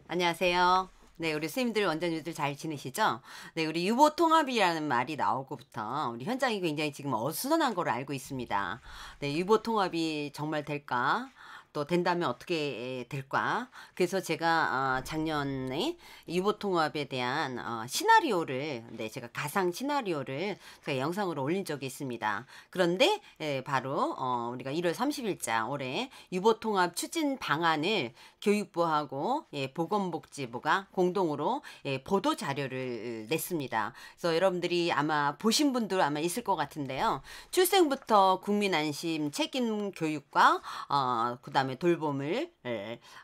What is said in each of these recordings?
안녕하세요. 네, 우리 선생님들, 원장님들 잘 지내시죠? 네, 우리 유보통합이라는 말이 나오고부터 우리 현장이 굉장히 지금 어수선한 걸로 알고 있습니다. 네, 유보통합이 정말 될까? 또 된다면 어떻게 될까? 그래서 제가 작년에 유보통합에 대한 시나리오를, 네, 제가 가상 시나리오를 제가 영상으로 올린 적이 있습니다. 그런데 바로 우리가 1월 30일자 올해 유보통합 추진 방안을 교육부하고 보건복지부가 공동으로 보도 자료를 냈습니다. 그래서 여러분들이 아마 보신 분들 아마 있을 것 같은데요. 출생부터 국민안심 책임 교육과 그다음에 돌봄을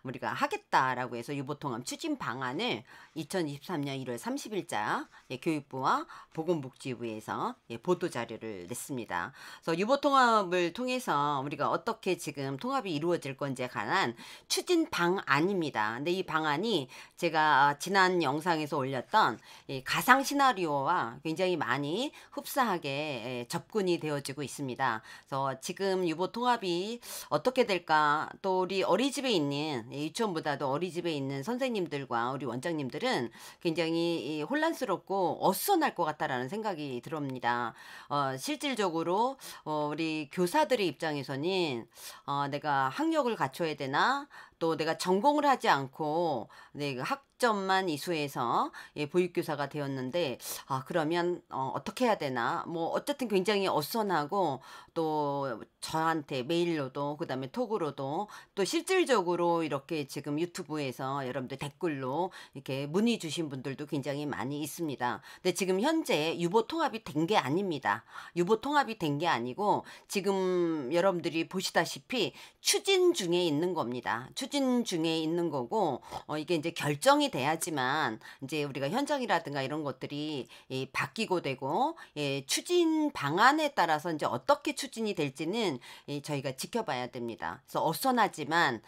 우리가 하겠다라고 해서 유보통합 추진 방안을 2023년 1월 30일자 교육부와 보건복지부에서 보도 자료를 냈습니다. 그래서 유보통합을 통해서 우리가 어떻게 지금 통합이 이루어질 건지에 관한 추진 방안입니다. 근데 이 방안이 제가 지난 영상에서 올렸던 이 가상 시나리오와 굉장히 많이 흡사하게 접근이 되어지고 있습니다. 그래서 지금 유보통합이 어떻게 될까? 또 우리 어린이집에 있는 유치원보다도 어린이집에 있는 선생님들과 우리 원장님들은 굉장히 혼란스럽고 어수선할 것 같다라는 생각이 들옵니다. 실질적으로 우리 교사들의 입장에서는 내가 학력을 갖춰야 되나? 또 내가 전공을 하지 않고 학점만 이수해서 보육교사가 되었는데 그러면 어떻게 해야 되나 뭐 어쨌든 굉장히 어수선하고 또 저한테 메일로도 그다음에 톡으로도 또 실질적으로 이렇게 지금 유튜브에서 여러분들 댓글로 이렇게 문의 주신 분들도 굉장히 많이 있습니다. 근데 지금 현재 유보 통합이 된 게 아닙니다. 유보 통합이 된 게 아니고 지금 여러분들이 보시다시피 추진 중에 있는 겁니다. 추진 중에 있는 거고 이게 이제 결정이 돼야지만 이제 우리가 현장이라든가 이런 것들이 바뀌고 되고 추진 방안에 따라서 이제 어떻게 추진이 될지는 저희가 지켜봐야 됩니다. 그래서 어수선하지만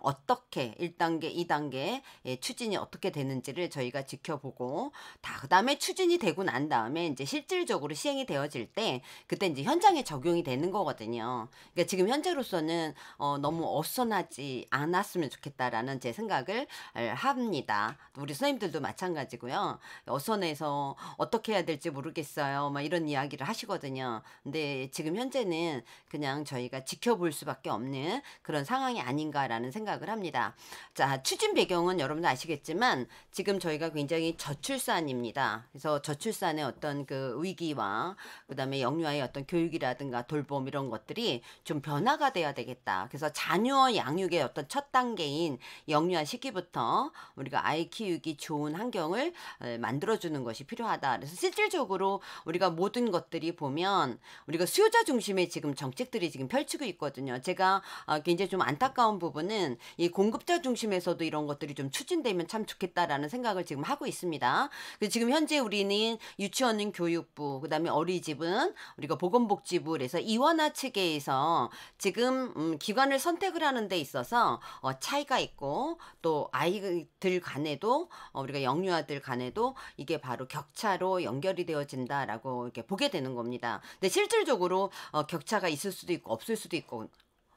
어떻게 1단계, 2단계 추진이 어떻게 되는지를 저희가 지켜보고 그다음에 추진이 되고 난 다음에 이제 실질적으로 시행이 되어질 때 그때 이제 현장에 적용이 되는 거거든요. 그러니까 지금 현재로서는 너무 어수선하지 않았으면 좋겠다라는 제 생각을 합니다. 우리 선생님들도 마찬가지고요. 어수선해서 어떻게 해야 될지 모르겠어요. 막 이런 이야기를 하시거든요. 근데 지금 현재는 그냥 저희가 지켜볼 수밖에 없는 그런 상황이 아닌가라는 생각을 합니다. 자, 추진 배경은 여러분도 아시겠지만 지금 저희가 굉장히 저출산입니다. 그래서 저출산의 어떤 그 위기와 그다음에 영유아의 어떤 교육이라든가 돌봄 이런 것들이 좀 변화가 돼야 되겠다. 그래서 자녀 양육의 어떤 첫 단계인 영유아 시기부터 우리가 아이 키우기 좋은 환경을 만들어주는 것이 필요하다. 그래서 실질적으로 우리가 모든 것들이 보면 우리가 수요자 중심의 지금 정책들이 지금 펼치고 있거든요. 제가 굉장히 좀 안타까운 부분은 이 공급자 중심에서도 이런 것들이 좀 추진되면 참 좋겠다라는 생각을 지금 하고 있습니다. 그래서 지금 현재 우리는 유치원은 교육부, 그다음에 어린이집은 우리가 보건복지부, 그래서 이원화 체계에서 지금 기관을 선택을 하는 데 있어서 차이가 있고 또 아이들 간에도 우리가 영유아들 간에도 이게 바로 격차로 연결이 되어진다라고 이렇게 보게 되는 겁니다. 근데 실질적으로 격차가 있을 수도 있고 없을 수도 있고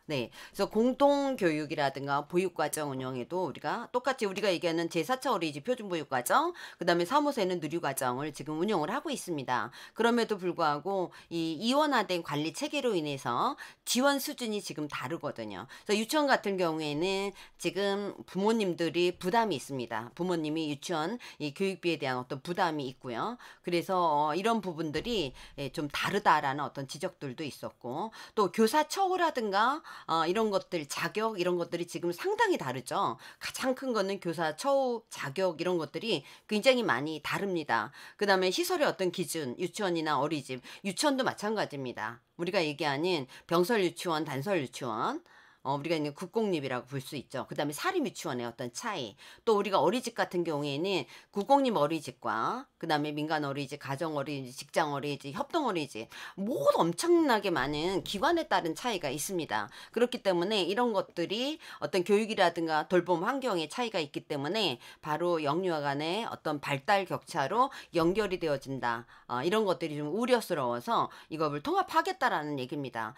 네. 그래서 공동교육이라든가 보육과정 운영에도 우리가 똑같이 우리가 얘기하는 제4차 어린이집 표준보육과정, 그 다음에 3호세는 누리과정을 지금 운영을 하고 있습니다. 그럼에도 불구하고 이 이원화된 관리 체계로 인해서 지원 수준이 지금 다르거든요. 그래서 유치원 같은 경우에는 지금 부모님들이 부담이 있습니다. 부모님이 유치원 이 교육비에 대한 어떤 부담이 있고요. 그래서 이런 부분들이 좀 다르다라는 어떤 지적들도 있었고 또 교사 처우라든가 이런 것들 자격 이런 것들이 지금 상당히 다르죠. 가장 큰 거는 교사 처우 자격 이런 것들이 굉장히 많이 다릅니다. 그 다음에 시설의 어떤 기준 유치원이나 어린이집 유치원도 마찬가지입니다. 우리가 얘기하는 병설 유치원 단설 유치원 우리가 있는 국공립이라고 볼 수 있죠. 그 다음에 사립유치원의 어떤 차이. 또 우리가 어린이집 같은 경우에는 국공립 어린이집과 그 다음에 민간 어린이집, 가정 어린이집, 직장 어린이집, 협동 어린이집 모두 엄청나게 많은 기관에 따른 차이가 있습니다. 그렇기 때문에 이런 것들이 어떤 교육이라든가 돌봄 환경의 차이가 있기 때문에 바로 영유아 간의 어떤 발달 격차로 연결이 되어진다. 이런 것들이 좀 우려스러워서 이걸 통합하겠다라는 얘기입니다.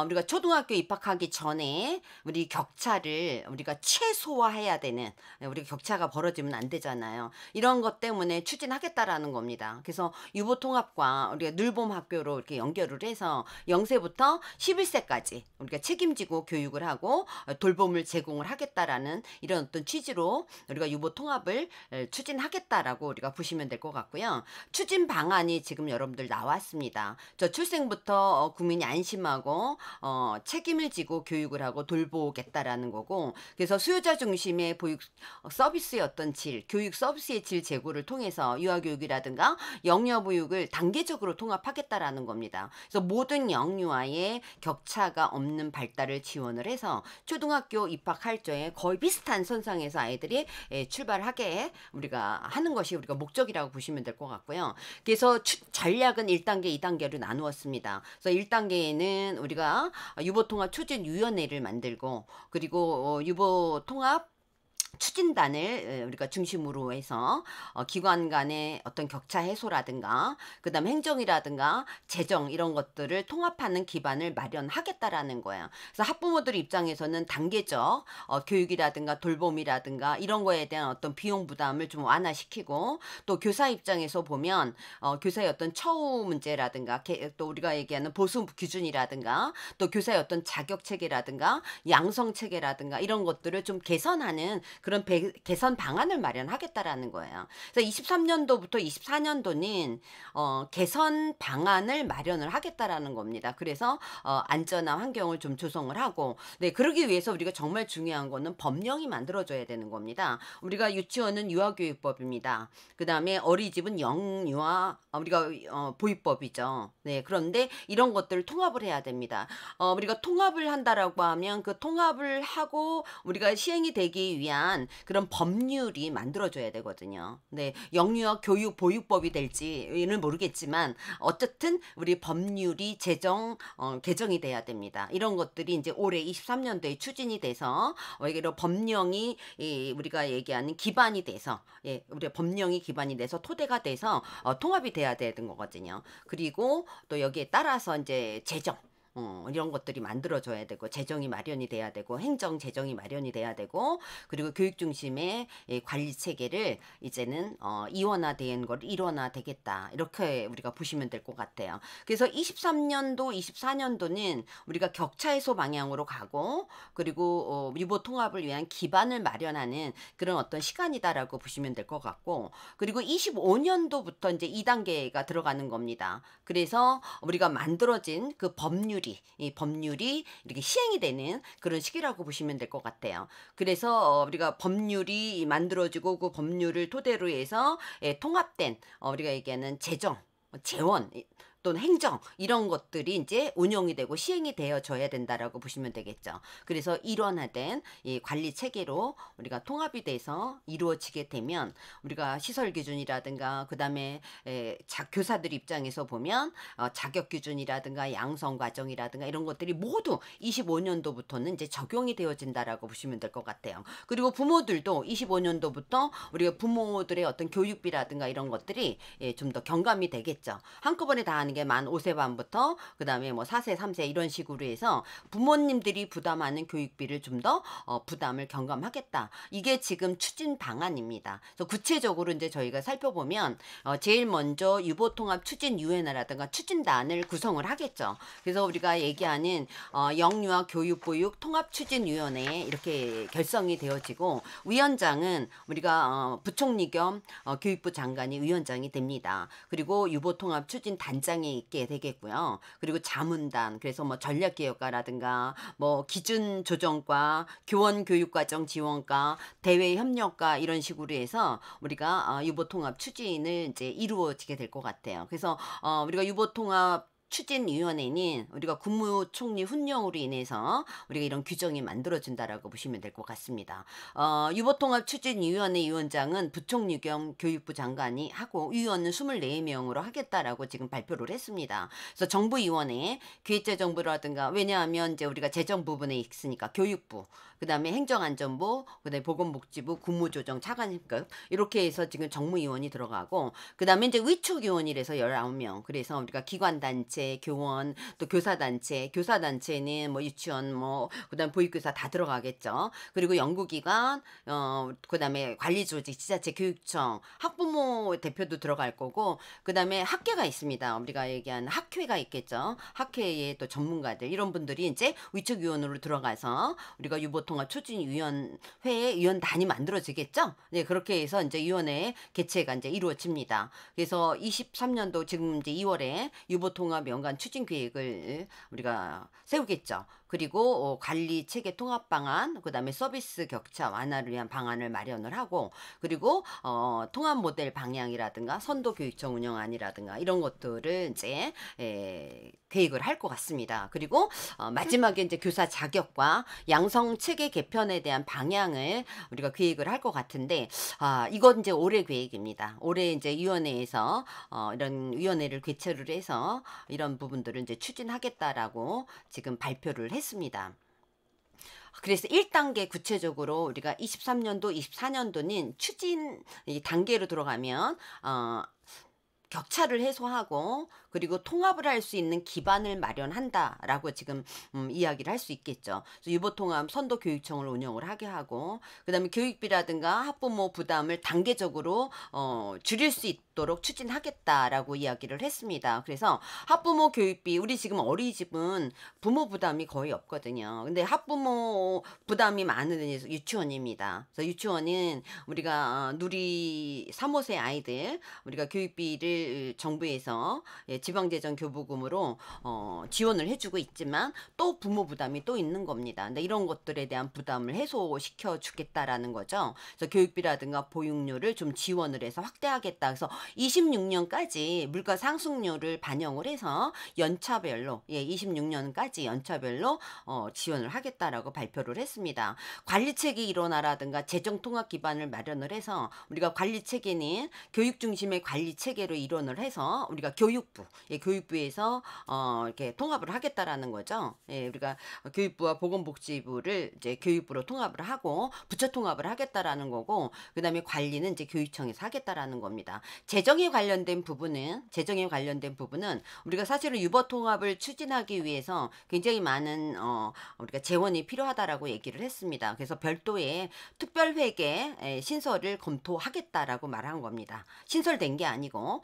우리가 초등학교 입학하기 전에 때문에 우리 격차를 우리가 최소화해야 되는, 우리가 격차가 벌어지면 안 되잖아요. 이런 것 때문에 추진하겠다라는 겁니다. 그래서 유보통합과 우리가 늘봄학교로 이렇게 연결을 해서 0세부터 11세까지 우리가 책임지고 교육을 하고 돌봄을 제공을 하겠다라는 이런 어떤 취지로 우리가 유보통합을 추진하겠다라고 우리가 보시면 될 것 같고요. 추진 방안이 지금 여러분들 나왔습니다. 저출생부터 국민이 안심하고 책임을 지고 교육을 하고 돌보겠다라는 거고, 그래서 수요자 중심의 보육 서비스의 어떤 질, 교육 서비스의 질 제고를 통해서 유아교육이라든가 영유아보육을 단계적으로 통합하겠다라는 겁니다. 그래서 모든 영유아의 격차가 없는 발달을 지원을 해서 초등학교 입학할 적에 거의 비슷한 선상에서 아이들이 출발하게 우리가 하는 것이 우리가 목적이라고 보시면 될 것 같고요. 그래서 전략은 1단계, 2단계로 나누었습니다. 그래서 1단계에는 우리가 유보통합 추진위원회를 만들고, 그리고 유보통합 추진단을 우리가 중심으로 해서 기관 간의 어떤 격차 해소라든가 그다음 행정이라든가 재정 이런 것들을 통합하는 기반을 마련하겠다라는 거예요. 그래서 학부모들 입장에서는 단계적 교육이라든가 돌봄이라든가 이런 거에 대한 어떤 비용 부담을 좀 완화시키고, 또 교사 입장에서 보면 교사의 어떤 처우 문제라든가 또 우리가 얘기하는 보수 기준이라든가 또 교사의 어떤 자격 체계라든가 양성 체계라든가 이런 것들을 좀 개선하는 그런 개선 방안을 마련하겠다라는 거예요. 그래서 23년도부터 24년도는 개선 방안을 마련을 하겠다라는 겁니다. 그래서 안전한 환경을 좀 조성을 하고, 네, 그러기 위해서 우리가 정말 중요한 거는 법령이 만들어져야 되는 겁니다. 우리가 유치원은 유아교육법입니다. 그 다음에 어린이집은 영유아 우리가 보육법이죠. 네, 그런데 이런 것들을 통합을 해야 됩니다. 우리가 통합을 한다라고 하면 그 통합을 하고 우리가 시행이 되기 위한 그런 법률이 만들어져야 되거든요. 네, 영유아 교육 보육법이 될지는 모르겠지만 어쨌든 우리 법률이 개정이 돼야 됩니다. 이런 것들이 이제 올해 23년도에 추진이 돼서 이런 법령이 우리가 얘기하는 기반이 돼서, 우리 법령이 기반이 돼서 토대가 돼서 통합이 돼야 되는 거거든요. 그리고 또 여기에 따라서 이제 재정 이런 것들이 만들어져야 되고, 재정이 마련이 돼야 되고, 행정 재정이 마련이 돼야 되고, 그리고 교육 중심의 관리 체계를 이제는 이원화된 걸 일원화되겠다, 이렇게 우리가 보시면 될 것 같아요. 그래서 23년도 24년도는 우리가 격차 해소 방향으로 가고, 그리고 유보 통합을 위한 기반을 마련하는 그런 어떤 시간이다라고 보시면 될 것 같고, 그리고 25년도부터 이제 2단계가 들어가는 겁니다. 그래서 우리가 만들어진 그 이 법률이 이렇게 시행이 되는 그런 시기라고 보시면 될 것 같아요. 그래서 우리가 법률이 만들어지고 그 법률을 토대로 해서 통합된 우리가 얘기하는 재정, 재원 또는 행정 이런 것들이 이제 운영이 되고 시행이 되어져야 된다라고 보시면 되겠죠. 그래서 일원화된 이 관리 체계로 우리가 통합이 돼서 이루어지게 되면 우리가 시설 기준이라든가 그다음에 교사들 입장에서 보면 자격 기준이라든가 양성 과정이라든가 이런 것들이 모두 25년도부터는 이제 적용이 되어진다라고 보시면 될 것 같아요. 그리고 부모들도 25년도부터 우리가 부모들의 어떤 교육비라든가 이런 것들이 좀 더 경감이 되겠죠. 한꺼번에 다 하는 게 만 5세 반부터 그 다음에 뭐 4세, 3세 이런 식으로 해서 부모님들이 부담하는 교육비를 좀 더 부담을 경감하겠다. 이게 지금 추진 방안입니다. 그래서 구체적으로 이제 저희가 살펴보면 제일 먼저 유보통합 추진위원회라든가 추진단을 구성을 하겠죠. 그래서 우리가 얘기하는 영유아 교육보육 통합추진위원회 이렇게 결성이 되어지고, 위원장은 우리가 부총리 겸 교육부 장관이 위원장이 됩니다. 그리고 유보통합 추진단장이 있게 되겠고요. 그리고 자문단, 그래서 뭐 전략개혁과라든가 뭐 기준조정과 교원교육과정 지원과 대외협력과 이런 식으로 해서 우리가 유보통합 추진을 이제 이루어지게 될 것 같아요. 그래서 우리가 유보통합 추진위원회는 우리가 국무총리 훈령으로 인해서 우리가 이런 규정이 만들어진다라고 보시면 될 것 같습니다. 유보통합 추진위원회 위원장은 부총리 겸 교육부 장관이 하고, 위원은 24명으로 하겠다라고 지금 발표를 했습니다. 그래서 정부위원회, 기획재정부라든가, 왜냐하면 이제 우리가 재정 부분에 있으니까 교육부, 그 다음에 행정안전부, 그 다음에 보건복지부, 국무조정, 차관급 이렇게 해서 지금 정무위원이 들어가고, 그 다음에 이제 위촉위원이라서 19명. 그래서 우리가 기관단체, 교육단체, 교원, 또 교사단체, 교사단체는 뭐 유치원 뭐 그다음 보육교사 다 들어가겠죠. 그리고 연구기관, 그다음에 관리조직, 지자체, 교육청, 학부모 대표도 들어갈 거고, 그다음에 학계가 있습니다. 우리가 얘기하는 학회가 있겠죠. 학회의 또 전문가들 이런 분들이 이제 위촉위원으로 들어가서 우리가 유보통합 추진위원회의 위원단이 만들어지겠죠. 네, 그렇게 해서 이제 위원회 개최가 이제 이루어집니다. 그래서 23년도 지금 이제 2월에 유보통합 연간 추진 계획을 우리가 세우겠죠. 그리고 관리 체계 통합 방안, 그다음에 서비스 격차 완화를 위한 방안을 마련을 하고, 그리고 통합 모델 방향이라든가 선도 교육청 운영안이라든가 이런 것들을 이제 계획을 할 것 같습니다. 그리고 마지막에 이제 교사 자격과 양성 체계 개편에 대한 방향을 우리가 계획을 할 것 같은데, 이건 이제 올해 계획입니다. 올해 이제 위원회에서 이런 위원회를 개최를 해서 이런 부분들을 이제 추진하겠다라고 지금 발표를 했습니다. 그래서 1단계 구체적으로 우리가 23년도, 24년도는 추진 단계로 들어가면 격차를 해소하고, 그리고 통합을 할 수 있는 기반을 마련한다라고 지금 이야기를 할 수 있겠죠. 그래서 유보통합 선도교육청을 운영을 하게 하고, 그다음에 교육비라든가 학부모 부담을 단계적으로 줄일 수 있도록 추진하겠다라고 이야기를 했습니다. 그래서 학부모 교육비, 우리 지금 어린이집은 부모 부담이 거의 없거든요. 근데 학부모 부담이 많은 유치원입니다. 그래서 유치원은 우리가 누리 3, 5세 아이들 우리가 교육비를 정부에서 지방재정교부금으로 지원을 해주고 있지만 또 부모 부담이 또 있는 겁니다. 근데 이런 것들에 대한 부담을 해소시켜 주겠다라는 거죠. 그래서 교육비라든가 보육료를 좀 지원을 해서 확대하겠다. 그래서 26년까지 물가 상승률을 반영을 해서 연차별로 26년까지 연차별로 지원을 하겠다라고 발표를 했습니다. 관리체계 일원화라든가 재정통합 기반을 마련을 해서 우리가 관리체계는 교육 중심의 관리체계로 일원을 해서 우리가 교육부에서 이렇게 통합을 하겠다라는 거죠. 우리가 교육부와 보건복지부를 이제 교육부로 통합을 하고 부처 통합을 하겠다라는 거고, 그다음에 관리는 이제 교육청에서 하겠다라는 겁니다. 재정에 관련된 부분은 우리가 사실은 유보 통합을 추진하기 위해서 굉장히 많은 우리가 재원이 필요하다라고 얘기를 했습니다. 그래서 별도의 특별회계 신설을 검토하겠다라고 말한 겁니다. 신설된 게 아니고,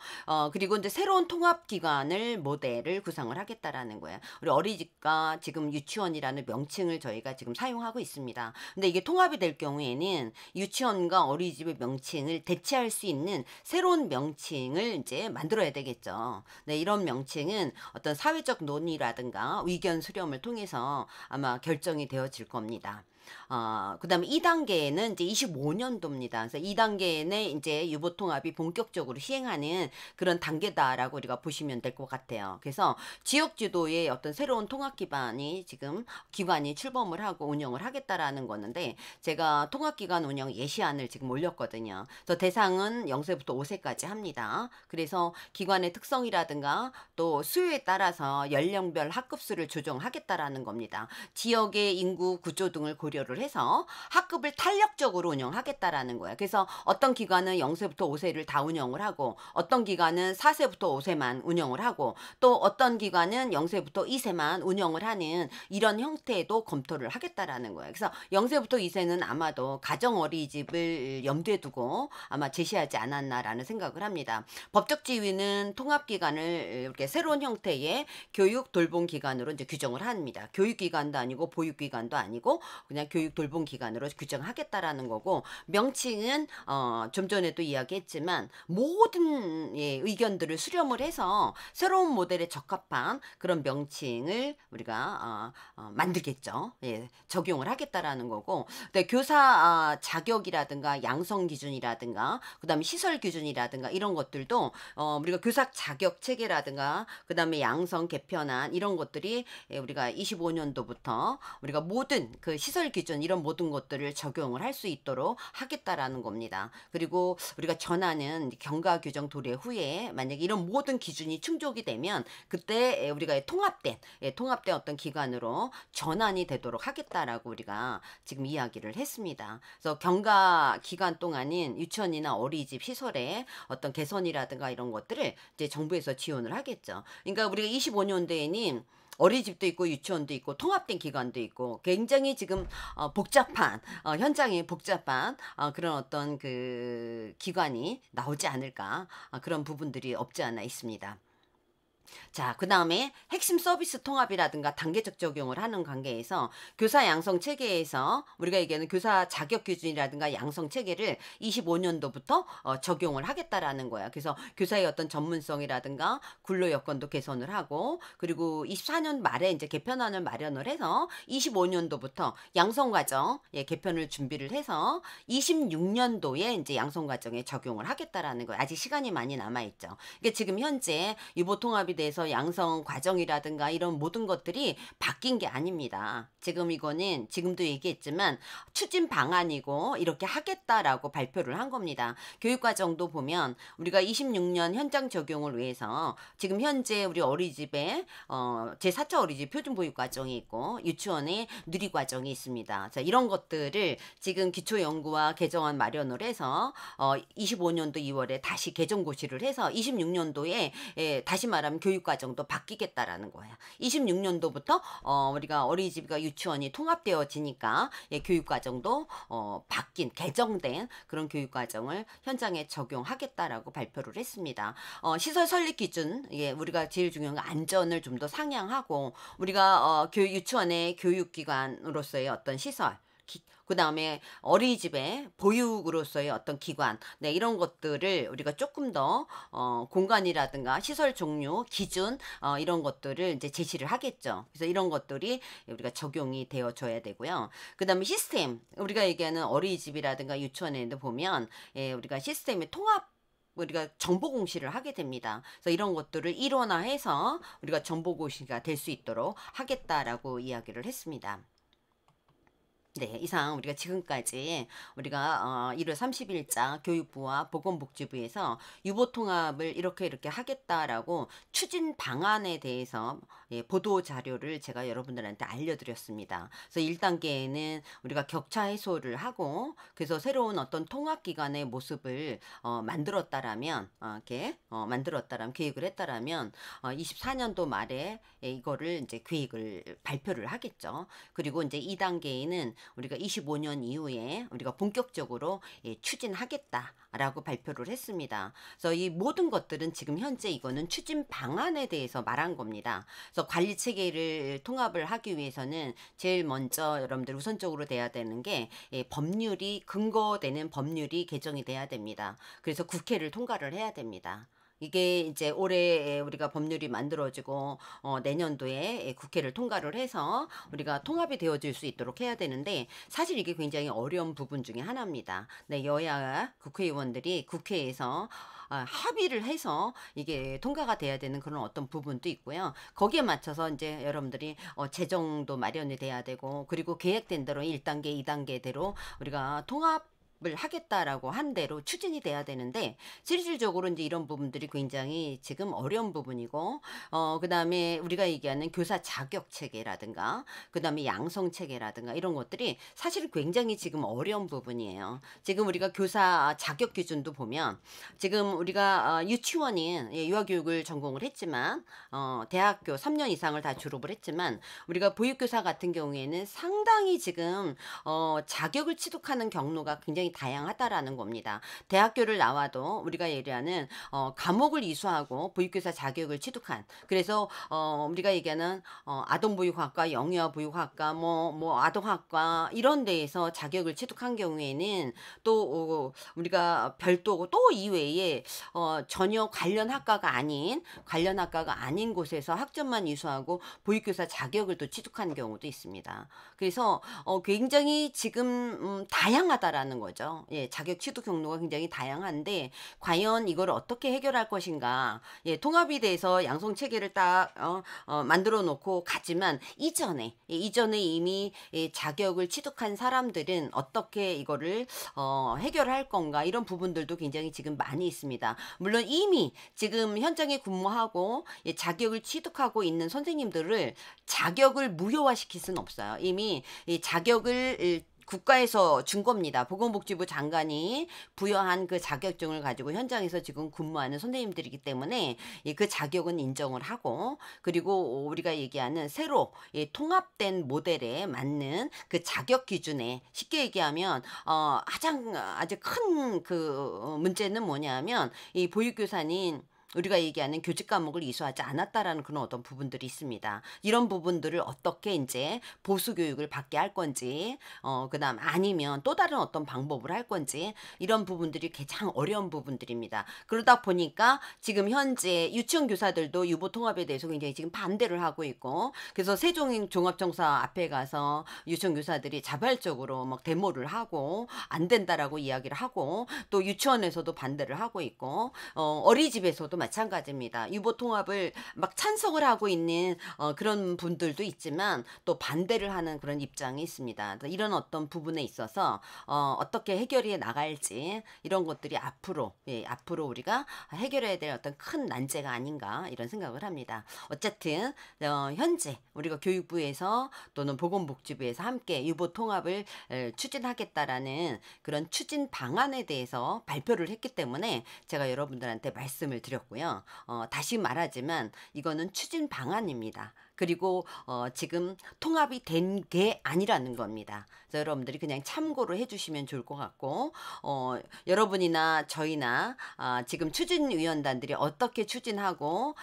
그리고 이제 새로운 통합기관을 모델을 구상을 하겠다라는 거예요. 우리 어린이집과 지금 유치원이라는 명칭을 저희가 지금 사용하고 있습니다. 근데 이게 통합이 될 경우에는 유치원과 어린이집의 명칭을 대체할 수 있는 새로운 명칭을 이제 만들어야 되겠죠. 네, 이런 명칭은 어떤 사회적 논의라든가 의견 수렴을 통해서 아마 결정이 되어질 겁니다. 그 다음에 2단계는 이제 25년도입니다. 그래서 2단계는 이제 유보통합이 본격적으로 시행하는 그런 단계다라고 우리가 보시면 될 것 같아요. 그래서 지역주도의 어떤 새로운 통합 기반이 지금 기관이 출범을 하고 운영을 하겠다라는 거는데, 제가 통합기관 운영 예시안을 지금 올렸거든요. 그래서 대상은 0세부터 5세까지 합니다. 그래서 기관의 특성이라든가 또 수요에 따라서 연령별 학급수를 조정하겠다라는 겁니다. 지역의 인구 구조 등을 고려를 해서 학급을 탄력적으로 운영하겠다라는 거예요. 그래서 어떤 기관은 0세부터 5세를 다 운영을 하고, 어떤 기관은 4세부터 5세만 운영을 하고, 또 어떤 기관은 0세부터 2세만 운영을 하는 이런 형태도 검토를 하겠다라는 거예요. 그래서 0세부터 2세는 아마도 가정 어린이집을 염두에 두고 아마 제시하지 않았나라는 생각을 합니다. 법적 지위는 통합기관을 이렇게 새로운 형태의 교육 돌봄 기관으로 이제 규정을 합니다. 교육기관도 아니고 보육기관도 아니고 그냥 교육 돌봄 기관으로 규정하겠다라는 거고, 명칭은 좀 전에도 이야기했지만 모든 의견들을 수렴을 해서 새로운 모델에 적합한 그런 명칭을 우리가 만들겠죠. 적용을 하겠다라는 거고, 근데 교사 자격이라든가 양성 기준이라든가 그다음에 시설 기준이라든가 이런 것들도 우리가 교사 자격 체계라든가 그다음에 양성 개편안 이런 것들이 우리가 25년도부터 우리가 모든 그 시설 시설 기준 이런 모든 것들을 적용을 할 수 있도록 하겠다라는 겁니다. 그리고 우리가 전하는 경과 규정 도래 후에 만약에 이런 모든 기준이 충족이 되면 그때 우리가 통합된 어떤 기관으로 전환이 되도록 하겠다라고 우리가 지금 이야기를 했습니다. 그래서 경과 기간 동안인 유치원이나 어린이집 시설의 어떤 개선이라든가 이런 것들을 이제 정부에서 지원을 하겠죠. 그러니까 우리가 25년도에는 어린이집도 있고 유치원도 있고 통합된 기관도 있고 굉장히 지금 복잡한 현장에 복잡한 그런 어떤 그 기관이 나오지 않을까, 그런 부분들이 없지 않아 있습니다. 자, 그 다음에 핵심 서비스 통합이라든가 단계적 적용을 하는 관계에서 교사 양성 체계에서 우리가 얘기하는 교사 자격 기준이라든가 양성 체계를 25년도부터 적용을 하겠다라는 거야. 그래서 교사의 어떤 전문성이라든가 근로 여건도 개선을 하고, 그리고 24년 말에 이제 개편안을 마련을 해서 25년도부터 양성 과정 개편을 준비를 해서 26년도에 이제 양성 과정에 적용을 하겠다라는 거예요. 아직 시간이 많이 남아 있죠. 이게 지금 현재 유보 통합이 돼서 양성 과정이라든가 이런 모든 것들이 바뀐 게 아닙니다. 지금 이거는 지금도 얘기했지만 추진 방안이고 이렇게 하겠다라고 발표를 한 겁니다. 교육과정도 보면 우리가 26년 현장 적용을 위해서 지금 현재 우리 어린이집에 제4차 어린이집 표준보육과정이 있고 유치원에 누리과정이 있습니다. 자, 이런 것들을 지금 기초연구와 개정안 마련을 해서 25년도 2월에 다시 개정 고시를 해서 26년도에 다시 말하면 교육과정도 바뀌겠다라는 거예요. 26년도부터 우리가 어린이집과 유치원이 통합되어지니까 교육과정도 바뀐 개정된 그런 교육과정을 현장에 적용하겠다라고 발표를 했습니다. 시설 설립 기준, 우리가 제일 중요한 건 안전을 좀 더 상향하고 우리가 유치원의 교육기관으로서의 어떤 시설, 그 다음에 어린이집의 보육으로서의 어떤 기관, 이런 것들을 우리가 조금 더 공간이라든가 시설 종류, 기준 이런 것들을 이제 제시를 하겠죠. 그래서 이런 것들이 우리가 적용이 되어줘야 되고요. 그 다음에 시스템, 우리가 얘기하는 어린이집이라든가 유치원에도 보면 우리가 시스템의 통합, 우리가 정보공시를 하게 됩니다. 그래서 이런 것들을 일원화해서 우리가 정보공시가 될 수 있도록 하겠다라고 이야기를 했습니다. 네, 이상 우리가 지금까지 우리가 1월 30일자 교육부와 보건복지부에서 유보통합을 이렇게 하겠다라고 추진 방안에 대해서 보도 자료를 제가 여러분들한테 알려드렸습니다. 그래서 1단계에는 우리가 격차 해소를 하고 그래서 새로운 어떤 통합기관의 모습을 만들었다라면 계획을 했다라면 24년도 말에 이거를 이제 계획을 발표를 하겠죠. 그리고 이제 2단계에는 우리가 25년 이후에 우리가 본격적으로 추진하겠다라고 발표를 했습니다. 그래서 이 모든 것들은 지금 현재 이거는 추진 방안에 대해서 말한 겁니다. 그래서 관리 체계를 통합을 하기 위해서는 제일 먼저 여러분들 우선적으로 돼야 되는 게 법률이 근거되는 법률이 개정이 돼야 됩니다. 그래서 국회를 통과를 해야 됩니다. 이게 이제 올해 우리가 법률이 만들어지고 내년도에 국회를 통과를 해서 우리가 통합이 되어질 수 있도록 해야 되는데 사실 이게 굉장히 어려운 부분 중에 하나입니다. 여야 국회의원들이 국회에서 합의를 해서 이게 통과가 돼야 되는 그런 어떤 부분도 있고요. 거기에 맞춰서 이제 여러분들이 재정도 마련이 돼야 되고 그리고 계획된 대로 1단계, 2단계대로 우리가 통합 을 하겠다라고 한 대로 추진이 돼야 되는데 실질적으로 이제 이런 부분들이 굉장히 지금 어려운 부분이고 그 다음에 우리가 얘기하는 교사 자격 체계라든가 그 다음에 양성 체계라든가 이런 것들이 사실 굉장히 지금 어려운 부분이에요. 지금 우리가 교사 자격 기준도 보면 지금 우리가 유치원인 유아교육을 전공을 했지만 대학교 3년 이상을 다 졸업을 했지만 우리가 보육교사 같은 경우에는 상당히 지금 자격을 취득하는 경로가 굉장히 다양하다라는 겁니다. 대학교를 나와도 우리가 얘기하는 과목을 이수하고 보육교사 자격을 취득한 그래서 우리가 얘기하는 아동보육학과, 영유아보육학과, 뭐 아동학과 이런 데에서 자격을 취득한 경우에는 또 우리가 별도고 또 이외에 전혀 관련 학과가 아닌 곳에서 학점만 이수하고 보육교사 자격을 또 취득한 경우도 있습니다. 그래서 굉장히 지금 다양하다라는 거죠. 거죠. 예, 자격 취득 경로가 굉장히 다양한데 과연 이걸 어떻게 해결할 것인가. 예, 통합이 돼서 양성 체계를 딱 만들어 놓고 가지만 이전에 이미 예, 자격을 취득한 사람들은 어떻게 이거를 해결할 건가 이런 부분들도 굉장히 지금 많이 있습니다. 물론 이미 지금 현장에 근무하고 예, 자격을 취득하고 있는 선생님들을 자격을 무효화시킬 수는 없어요. 이미 이 자격을 국가에서 준 겁니다. 보건복지부 장관이 부여한 그 자격증을 가지고 현장에서 지금 근무하는 선생님들이기 때문에 그 자격은 인정을 하고, 그리고 우리가 얘기하는 새로 통합된 모델에 맞는 그 자격 기준에, 쉽게 얘기하면 아주 큰 그 문제는 뭐냐면 이 보육교사는 우리가 얘기하는 교직 과목을 이수하지 않았다라는 그런 어떤 부분들이 있습니다. 이런 부분들을 어떻게 이제 보수 교육을 받게 할 건지, 그다음 아니면 또 다른 어떤 방법을 할 건지, 이런 부분들이 가장 어려운 부분들입니다. 그러다 보니까 지금 현재 유치원 교사들도 유보 통합에 대해서 굉장히 지금 반대를 하고 있고, 그래서 세종 종합청사 앞에 가서 유치원 교사들이 자발적으로 막 데모를 하고 안 된다라고 이야기를 하고, 또 유치원에서도 반대를 하고 있고, 어린이집에서도 마찬가지입니다. 유보 통합을 막 찬성을 하고 있는 그런 분들도 있지만 또 반대를 하는 그런 입장이 있습니다. 이런 어떤 부분에 있어서 어떻게 해결이 나갈지, 이런 것들이 앞으로 앞으로 우리가 해결해야 될 어떤 큰 난제가 아닌가 이런 생각을 합니다. 어쨌든 현재 우리가 교육부에서 또는 보건복지부에서 함께 유보 통합을 추진하겠다라는 그런 추진 방안에 대해서 발표를 했기 때문에 제가 여러분들한테 말씀을 드렸고요. 다시 말하지만 이거는 추진 방안입니다. 그리고 지금 통합이 된 게 아니라는 겁니다. 그래서 여러분들이 그냥 참고로 해주시면 좋을 것 같고, 여러분이나 저희나 지금 추진위원단들이 어떻게 추진하고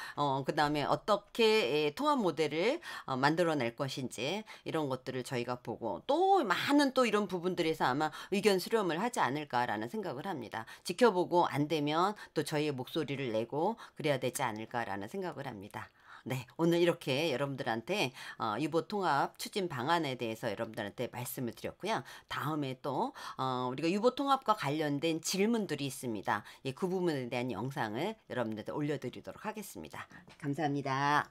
그 다음에 어떻게 통합 모델을 만들어낼 것인지, 이런 것들을 저희가 보고 또 많은 또 이런 부분들에서 아마 의견 수렴을 하지 않을까라는 생각을 합니다. 지켜보고 안 되면 또 저희의 목소리를 내고 그래야 되지 않을까라는 생각을 합니다. 네, 오늘 이렇게 여러분들한테 유보 통합 추진 방안에 대해서 여러분들한테 말씀을 드렸고요. 다음에 또 우리가 유보 통합과 관련된 질문들이 있습니다. 예, 그 부분에 대한 영상을 여러분들한테 올려드리도록 하겠습니다. 감사합니다.